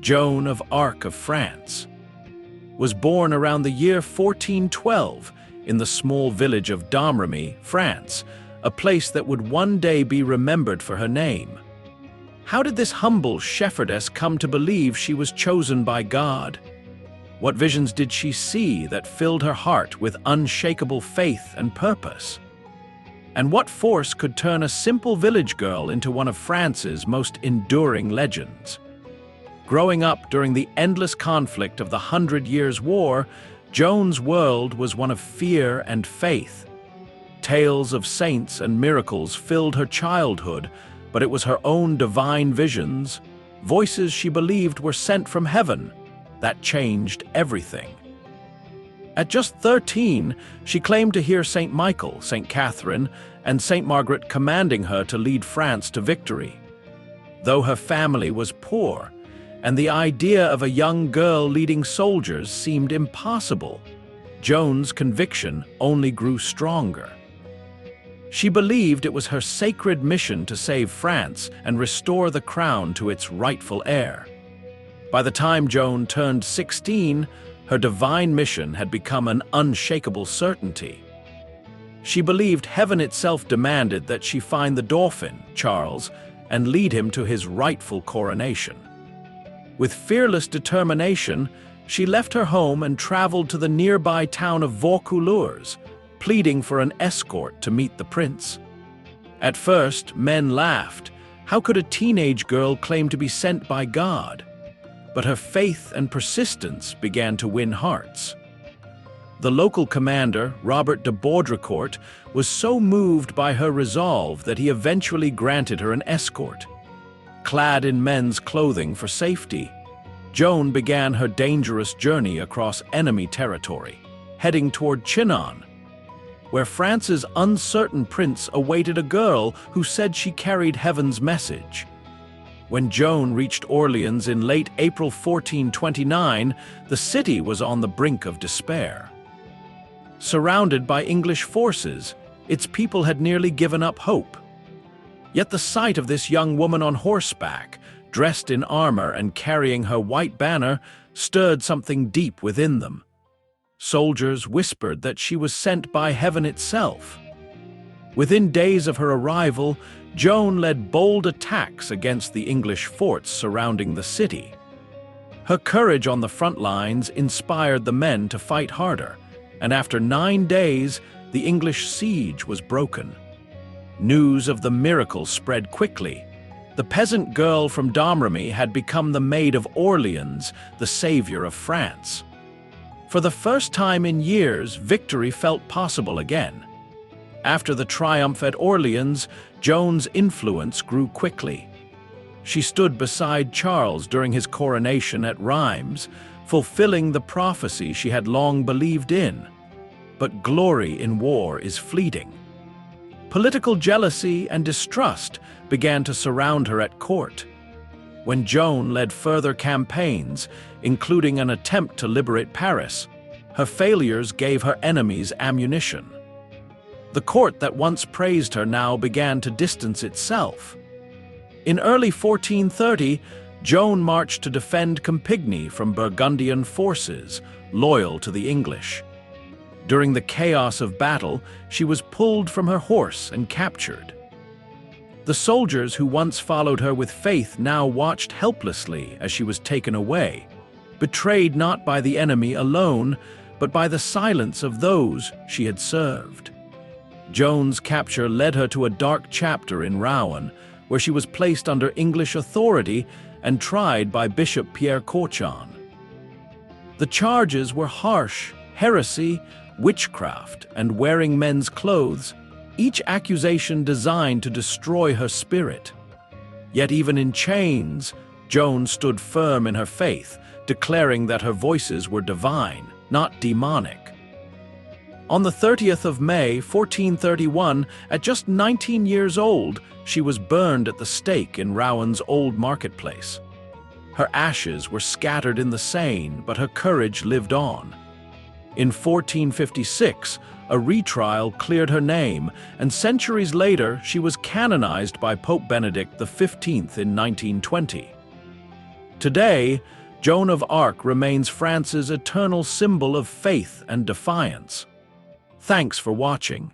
Joan of Arc of France, was born around the year 1412 in the small village of Domremy, France, a place that would one day be remembered for her name. How did this humble shepherdess come to believe she was chosen by God? What visions did she see that filled her heart with unshakable faith and purpose? And what force could turn a simple village girl into one of France's most enduring legends? Growing up during the endless conflict of the 100 Years' War, Joan's world was one of fear and faith. Tales of saints and miracles filled her childhood, but it was her own divine visions, voices she believed were sent from heaven, that changed everything. At just 13, she claimed to hear St. Michael, St. Catherine, and St. Margaret commanding her to lead France to victory. Though her family was poor, and the idea of a young girl leading soldiers seemed impossible, Joan's conviction only grew stronger. She believed it was her sacred mission to save France and restore the crown to its rightful heir. By the time Joan turned 16, her divine mission had become an unshakable certainty. She believed heaven itself demanded that she find the Dauphin, Charles, and lead him to his rightful coronation. With fearless determination, she left her home and traveled to the nearby town of Vaucouleurs, pleading for an escort to meet the prince. At first, men laughed. How could a teenage girl claim to be sent by God? But her faith and persistence began to win hearts. The local commander, Robert de Baudricourt, was so moved by her resolve that he eventually granted her an escort. Clad in men's clothing for safety, Joan began her dangerous journey across enemy territory, heading toward Chinon, where France's uncertain prince awaited a girl who said she carried heaven's message. When Joan reached Orleans in late April 1429, the city was on the brink of despair. Surrounded by English forces, its people had nearly given up hope. Yet the sight of this young woman on horseback, dressed in armor and carrying her white banner, stirred something deep within them. Soldiers whispered that she was sent by heaven itself. Within days of her arrival, Joan led bold attacks against the English forts surrounding the city. Her courage on the front lines inspired the men to fight harder, and after 9 days, the English siege was broken. News of the miracle spread quickly. The peasant girl from Domremy had become the Maid of Orleans, the savior of France. For the first time in years, victory felt possible again. After the triumph at Orleans, Joan's influence grew quickly. She stood beside Charles during his coronation at Reims, fulfilling the prophecy she had long believed in. But glory in war is fleeting. Political jealousy and distrust began to surround her at court. When Joan led further campaigns, including an attempt to liberate Paris, her failures gave her enemies ammunition. The court that once praised her now began to distance itself. In early 1430, Joan marched to defend Compiègne from Burgundian forces, loyal to the English. During the chaos of battle, she was pulled from her horse and captured. The soldiers who once followed her with faith now watched helplessly as she was taken away, betrayed not by the enemy alone, but by the silence of those she had served. Joan's capture led her to a dark chapter in Rouen, where she was placed under English authority and tried by Bishop Pierre Cauchon. The charges were harsh: heresy, witchcraft, and wearing men's clothes, each accusation designed to destroy her spirit. Yet even in chains, Joan stood firm in her faith, declaring that her voices were divine, not demonic. On the 30th of May, 1431, at just 19 years old, she was burned at the stake in Rouen's old marketplace. Her ashes were scattered in the Seine, but her courage lived on. In 1456, a retrial cleared her name, and centuries later, she was canonized by Pope Benedict XV in 1920. Today, Joan of Arc remains France's eternal symbol of faith and defiance. Thanks for watching.